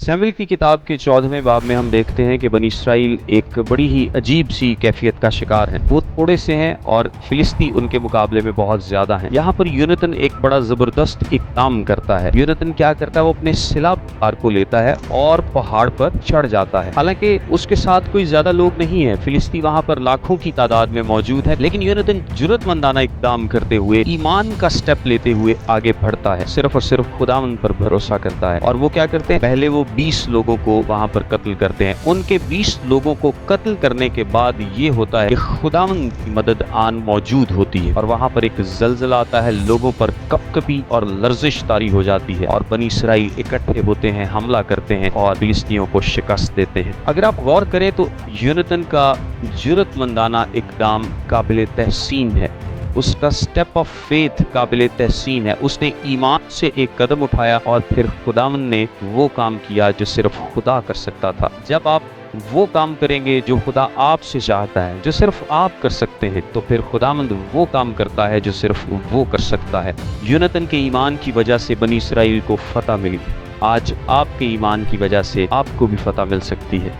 Samuel की किताब के 14वें बाब में हम देखते हैं कि बनी इसराइल एक बड़ी ही अजीब सी कैफियत का शिकार है। वो थोड़े से हैं और फिलिस्ती उनके मुकाबले में बहुत ज्यादा हैं। यहाँ पर यूनातन एक बड़ा जबरदस्त इक़दाम करता है। यूनातन क्या करता है, वो अपने सिलाबार को लेता है और पहाड़ पर चढ़ जाता है। हालांकि उसके साथ कोई ज्यादा लोग नहीं है, फिलिस्ती वहाँ पर लाखों की तादाद में मौजूद है, लेकिन यूनातन जुर्रतमंदाना इक़दाम करते हुए, ईमान का स्टेप लेते हुए आगे बढ़ता है, सिर्फ और सिर्फ खुदावंद पर भरोसा करता है। और वो क्या करते हैं, पहले वो 20 लोगों को वहां पर कत्ल करते हैं। उनके 20 लोगों को कत्ल करने के बाद ये होता है कि खुदावंद की मदद आन मौजूद होती है और वहां पर एक जलजला आता है, लोगों पर कपकपी और लर्जिश तारी हो जाती है और बनी इसराइल इकट्ठे होते हैं, हमला करते हैं और फिलिस्तियों को शिकस्त देते हैं। अगर आप गौर करें तो यूनातन का जुर्रतमंदाना इक़दाम काबिल तहसीन है, उसका स्टेप ऑफ फेथ काबिल तहसीन है। उसने ईमान से एक कदम उठाया और फिर खुदावंद ने वो काम किया जो सिर्फ खुदा कर सकता था। जब आप वो काम करेंगे जो खुदा आपसे चाहता है, जो सिर्फ आप कर सकते हैं, तो फिर खुदावंद वो काम करता है जो सिर्फ वो कर सकता है। यूनातन के ईमान की वजह से बनी इसराइल को फतह मिली। आज आपके ईमान की वजह से आपको भी फतह मिल सकती है।